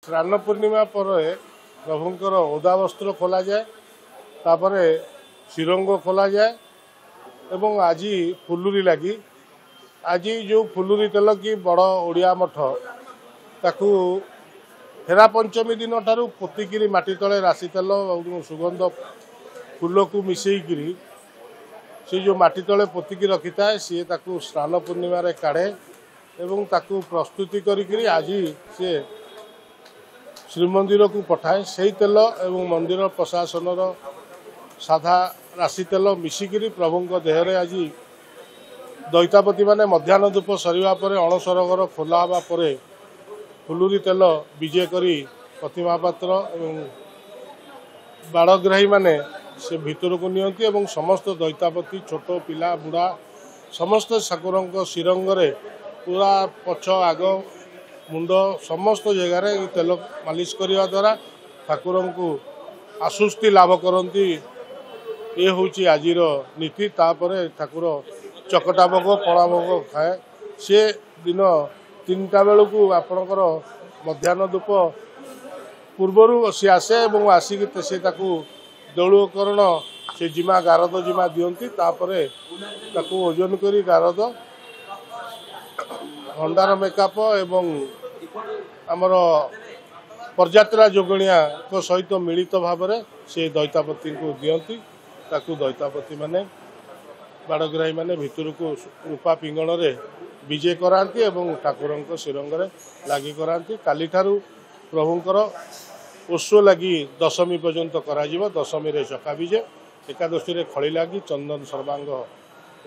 स्नान पूर्णिमा पर प्रभुंकर ओदा वस्त्र खोल जाए तापर शिरंग खोल जाए एवं आज फुलुरी लगी आज जो फुलुरी तेल कि बड़ ओडिया मठ ताकू हेरा पंचमी दिन ठारू पोतिकी माटी तले राशि तेल और सुगंध फूल को मिसेकरी से जो माटी तले पोतिकी रखि थाए सी ताकू स्नान पूर्णिमा रे काढ़े एवं ताकू प्रस्तुति करी आज सी श्रीमंदिर को पठाए से तेल एवं मंदिर प्रशासन साधा राशि तेल मिसिकी प्रभु देहरे आज दैतापति माने मध्याह्न धूप सरिवा परे अणसरगर खोला हवा परे फुलुरी तेल विजय करी प्रतिमा पात्र एवं बाड़ग्राही माने से भितर को नियंती एवं समस्त दैतापति छोट पिला बुढ़ा समस्त ठाकुर शिरंगरे पूरा पछ आग मुंड समस्त जगार तेल मालिश करने द्वारा ठाकुर को आश्वस्ति लाभ करती ये हूँ आज नीति तापर ठाकुर चकटा भोग पड़ा भोग खाए सी दिन 3टा बेलू आपणकर मध्याह्न धूप पूर्वर सी आसे और आसिक से दौड़करण से जिमा गारद जिमा दियंती तापरे ताकू ओजन करी गारद भंडार मेकअप एवं आमर परजात्रा जोगणिया सहित मिलित भाव से दैतापति को दियंती ताकू दैतापति माने बाड़ग्राही माने भितर को रूपा पिंगण रे विजय कराती एवं ठाकुर शिरंगरे लगी कराती काली ठारू प्रभुंकर ओषो लगी दशमी पर्यंत करा दशमी रे चका विजय एकादशी रे खड़ी लगी चंदन सर्वांग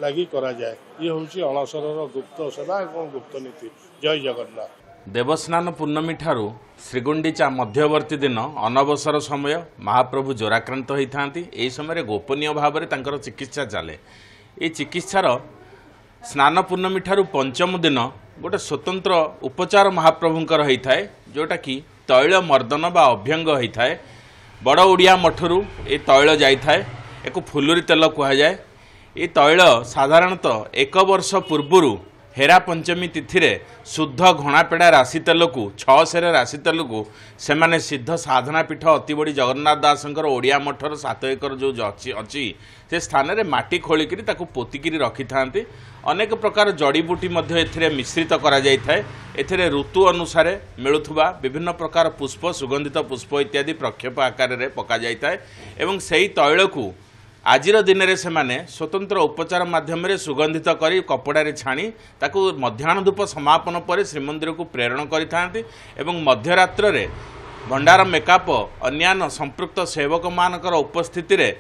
लगी करा जाए ये हूँ अणसर गुप्त सेवा और गुप्त नीति। जय जगन्नाथ। देवस्नान पूर्णमी ठारू श्रीगुंडीचा मध्यवर्ती दिन अनवसर समय महाप्रभु ज्वराक्रांत होता यही समय गोपनीय भाव में चिकित्सा चले ये चिकित्सार स्नान पूर्णमी ठारू पंचम दिन गोटे स्वतंत्र उपचार महाप्रभुंकर होता है जोटा कि तैल मर्दन बा अभ्यंग होता है बड़ ओडिया मठरू ये तैल जाए एक फुलुरी तेल कहुए ये तैल साधारणतः 1 वर्ष पूर्वर हेरा पंचमी तिथि रे शुद्ध घणापेड़ा राशि तेल को 6 सेर राशि तेल को सेमाने सिद्ध साधना पीठ अति बड़ी जगन्नाथ दासंकर ओडिया मठर 7 एकर जो अच्छी से स्थान रे माटी खोलिकी ताकू पोतिकी रखि थांती अनेक प्रकार जड़ीबूटी एथिरे मिश्रित करा जाय थाए एथिरे ऋतु अनुसार मिलुथुबा विभिन्न प्रकार पुष्प सुगंधित पुष्प इत्यादि प्रक्षेप आकार रे पका जाय थाए एवं सेही तैल को आजिर दिन में सेमाने स्वतंत्र उपचार माध्यम सुगंधित करी कपड़ा रे छाणी ताकू मध्याह्न धूप समापन पर श्रीमंदिर को प्रेरण करिथांती एवं मध्यरात्र रे भंडार मेकअप अन्यान्य संपृक्त सेवक मानकर उपस्थिति रे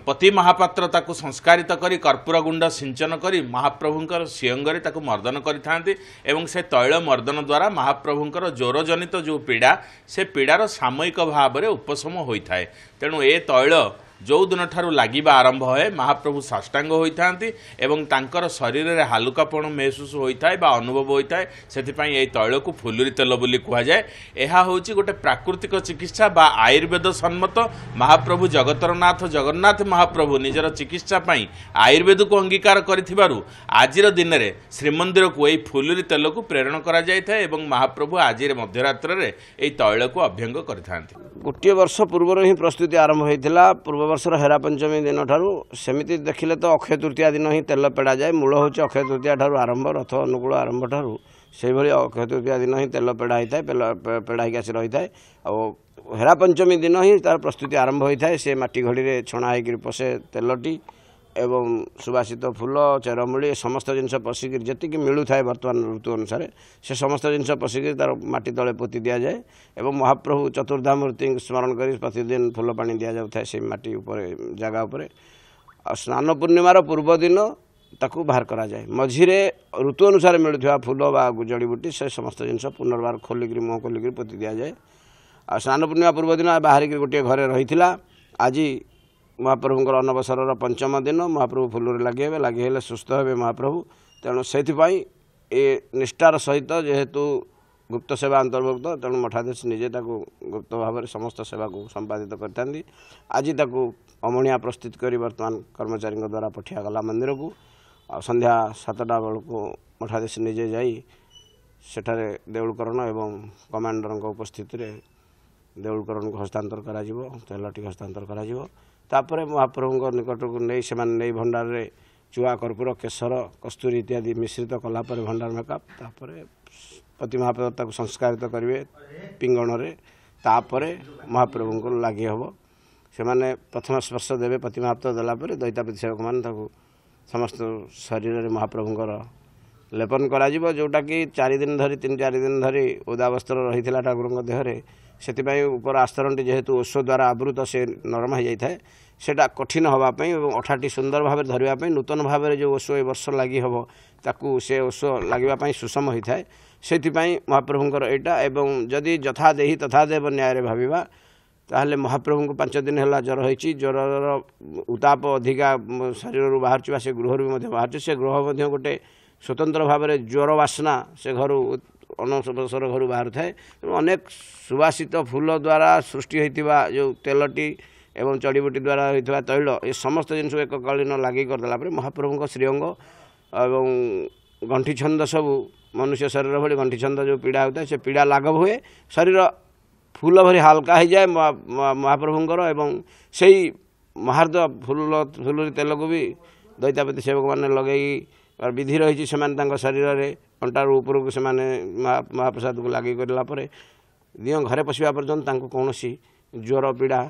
पति महापात्र ताकू संस्कारित करी कर्पूर गुंड सिंचन करी महाप्रभुंकर सिंहंगरे ताकू मर्दन करिथांती एवं से तैल मर्दन द्वारा महाप्रभुंकर ज्वर जनित जो पीड़ा से पीड़ार सामयिक भाव में उपशम होता है। तेणु ए तैल जो दिन ठारू लागिबा आरंभ है महाप्रभु साष्टांग होइथांती एवं तांकर शरीर रे हालुकापण महसूस होइथाय बा अनुभव होइथाय सेथिपाई एई तैल को फुलुरी तेल बोली कुहा जाए। एहा होची गोटे प्राकृतिक चिकित्सा बा आयुर्वेद सम्मत महाप्रभु जगतरनाथ जगन्नाथ महाप्रभु निजर चिकित्सा पाई आयुर्वेद को अंगीकार करिथिबारु आजिर दिन रे श्रीमंदिर को एई फुलुरी तेल को प्रेरण करा जायथाय एवं महाप्रभु आजिर मध्यरात्र रे एई तैल को अभ्यंग करिथांती। गोटे वर्ष पूर्व ही प्रस्तुति आरंभ होइथिला पूर्व वर्षर हेरा पंचमी दिन ठारू सेमिति देखिले तो अक्षय तृतीया दिन ही तेल पेड़ा जाए मूल हूँ अक्षय तृतीया ठारू आरंभ रथ अनुकूल आरंभ ठारू से भाई अक्षय तृतीया दिन ही तेल पेड़ा होता है पेड़ा होकर आसी रही है और हेरा पंचमी दिन ही तार प्रस्तुति आरंभ होता है से माटी घड़ी में छणा होकर पशे तेलटी एवं सुवासित फूल चेरमूली समस्त जिनस पशिक जी मिलू थाए बर्तमान ऋतु अनुसार से समस्त जिनस पशिक तार माटी तले पोती दि जाए एवं महाप्रभु चतुर्धा मूर्ति स्मरण कर प्रतिदिन फूल पानी दि जाए से माटी जगह उपर स्नान पूर्णिमार पूर्व दिन ताकू बाहर करा जाए मझीरे ऋतु अनुसार मिलूा फूल बा जड़ीबूटी से समस्त जिनस पुनर्बार खोलिक मुँह खोलिक पोती दि जाए। स्नान पूर्णिमा पूर्व दिन बाहर गोटे घरे रही आज महाप्रभुंर अनवसर पंचम दिन महाप्रभु फुलुरी लगे सुस्थ हे महाप्रभु तेणु से ये निष्ठार सहित जेहेतु गुप्त सेवा अंतर्भुक्त तेणु मठाधीश निजे गुप्त भाव में समस्त सेवा को संपादित करते आज अमणिया प्रस्तुत कर बर्तमान कर्मचारी द्वारा पठियागला मंदिर को संध्या 7टा बेलू मठाधीश निजे जाई ସେଠାରେ ଦେଉଳକରଣ ଏବଂ କମାଣ୍ଡରଙ୍କ ଉପସ୍ଥିତିରେ ଦେଉଳକରଣକୁ ହସ୍ତାନ୍ତର କରାଯିବ, ତେଲଟି ହସ୍ତାନ୍ତର କରାଯିବ। ତାପରେ ମହାପ୍ରଭୁଙ୍କ ନିକଟକୁ ନେଇ ସେମାନେ ନେଇ ଭଣ୍ଡାରରେ ଚୁଆ, କର୍ପୂର, କେଶର, କସ୍ତୁରୀ ଇତ୍ୟାଦି ମିଶ୍ରିତ କଲା ପରେ ଭଣ୍ଡାର ମେକଅପ୍, ତାପରେ ପତି ମହାପ୍ରଭୁ ତାକୁ ସଂସ୍କାରିତ କରିବେ ପିଙ୍ଗଣରେ। ତାପରେ ମହାପ୍ରଭୁଙ୍କୁ ଲାଗି ହେବ। ସେମାନେ ପ୍ରଥମ ସ୍ପର୍ଶ ଦେବେ। ପତି ମହାପ୍ରଭୁ ଦେଲା ପରେ ଦଇତାପତି ସେବକମାନେ ତାକୁ ସମସ୍ତ ଶରୀରରେ ମହାପ୍ରଭୁଙ୍କର ଲେପନ କରାଯିବ, ଯେଉଁଟାକି 4 ଦିନ ଧରି 3-4 ଦିନ ଧରି ଓଦା ବସ୍ତ୍ର ରହିଥିଲା ଠାକୁରଙ୍କ ଦେହରେ। ସେଥିପାଇଁ ଉପର ଆସ୍ତରଣଟି ଯେହେତୁ ଓଷ ଦ୍ୱାରା ଆବୃତ ସେ ନରମ ହୋଇଯାଇଥାଏ, ସେଇଟା କଠିନ ହେବା ପାଇଁ ଏବଂ ଅଠାଟି ସୁନ୍ଦର ଭାବରେ ଧରିବା ପାଇଁ ନୂତନ ଭାବରେ ଯେଉଁ ଓଷ ଏ ବର୍ଷ ଲାଗି ହେବ ତାକୁ ସେ ଓଷ ଲାଗିବା ପାଇଁ ସୁଷମ ହୋଇଥାଏ। ସେଥିପାଇଁ ମହାପ୍ରଭୁଙ୍କର ଏଇଟା। ଏବଂ ଯଦି ଯଥା ଦେହି ତଥା ଦେବ ନ୍ୟାୟରେ ଭାବିବା ତାହେଲେ ମହାପ୍ରଭୁଙ୍କୁ 5 ଦିନ ହେଲା ଜ୍ୱର ହୋଇଛି। ଜ୍ୱରର ଉତ୍ତାପ ଅଧିକା ଶରୀରରୁ ବାହାରୁଛି ବା ସେ ଗୃହରୁ ବି ମଧ୍ୟ ବାହାରୁଛି। ସେ ଗୃହ ମଧ୍ୟ ଗୋଟେ ସ୍ୱତନ୍ତ୍ର ଭାବରେ ଜ୍ୱର ବାସ୍ନା ସେ ଘରୁ ଅନବସର ଘରୁ ବାହାରୁଥାଏ। ତେଣୁ ଅନେକ ସୁବାସିତ ଫୁଲ ଦ୍ୱାରା ସୃଷ୍ଟି ହୋଇଥିବା ଯେଉଁ ତେଲଟି ଏବଂ ଚଡ଼ିବୁଟି ଦ୍ୱାରା ହୋଇଥିବା ତୈଳ ଏ ସମସ୍ତ ଜିନିଷକୁ ଏକକାଳୀନ ଲାଗି କରିଦେଲା ପରେ ମହାପ୍ରଭୁଙ୍କ ଶ୍ରୀଅଙ୍ଗ ଏବଂ ଗଣ୍ଠିଛନ୍ଦ ସବୁ ମନୁଷ୍ୟ ଶରୀର ଭଳି ଗଣ୍ଠିଛନ୍ଦ ଯେଉଁ ପୀଡ଼ା ହେଉଥାଏ ସେ ପୀଡ଼ା ଲାଘବ ହୁଏ। ଶରୀର ଫୁଲ ଭଳି ହାଲକା ହୋଇଯାଏ ମହାପ୍ରଭୁଙ୍କର। ଏବଂ ସେଇ ମହାର୍ଦ ଫୁଲୁରି ତେଲକୁ ବି ଦଇତାପତି ସେବକମାନେ ଲଗେଇ ବିଧି ରହିଛି। ସେମାନେ ତାଙ୍କ ଶରୀରରେ ଅଣ୍ଟାରୁ ଉପରକୁ ସେମାନେ ମହାପ୍ରସାଦକୁ ଲାଗି କରିଲା ପରେ ଦିଅଁ ଘରେ ପଶିବା ପର୍ଯ୍ୟନ୍ତ ତାଙ୍କୁ କୌଣସି ଜ୍ୱର ପୀଡ଼ା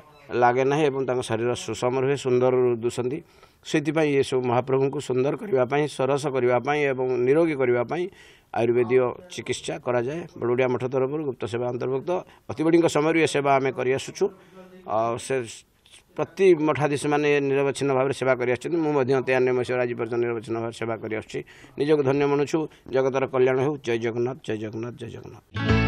ଲାଗେ ନାହିଁ ଏବଂ ତାଙ୍କ ଶରୀର ସୁଷମ ରୁହେ, ସୁନ୍ଦର ଦୁଶନ୍ତି। ସେଥିପାଇଁ ଏସବୁ ମହାପ୍ରଭୁଙ୍କୁ ସୁନ୍ଦର କରିବା ପାଇଁ, ସରସ କରିବା ପାଇଁ ଏବଂ ନିରୋଗୀ କରିବା ପାଇଁ ଆୟୁର୍ବେଦୀୟ ଚିକିତ୍ସା କରାଯାଏ। ବଡ଼ବଡ଼ିଆ ମଠ ତରଫରୁ ଗୁପ୍ତ ସେବା ଅନ୍ତର୍ଭୁକ୍ତ ଅତିବଡ଼ିଙ୍କ ସମୟରୁ ଏ ସେବା ଆମେ କରିଆସୁଛୁ। ଆଉ ସେ ପ୍ରତି ମଠାଧୀଶମାନେ ନିରବଚ୍ଛିନ୍ନ ଭାବରେ ସେବା କରିଆସୁଛନ୍ତି। ମୁଁ ମଧ୍ୟ 93 ମସିହାରୁ ଆଜି ପର୍ଯ୍ୟନ୍ତ ନିରବଚ୍ଛିନ୍ନ ଭାବରେ ସେବା କରିଆସୁଛି। ନିଜକୁ ଧନ୍ୟ ମଣୁଛୁ। ଜଗତର କଲ୍ୟାଣ ହେଉ। ଜୟ ଜଗନ୍ନାଥ, ଜୟ ଜଗନ୍ନାଥ, ଜୟ ଜଗନ୍ନାଥ।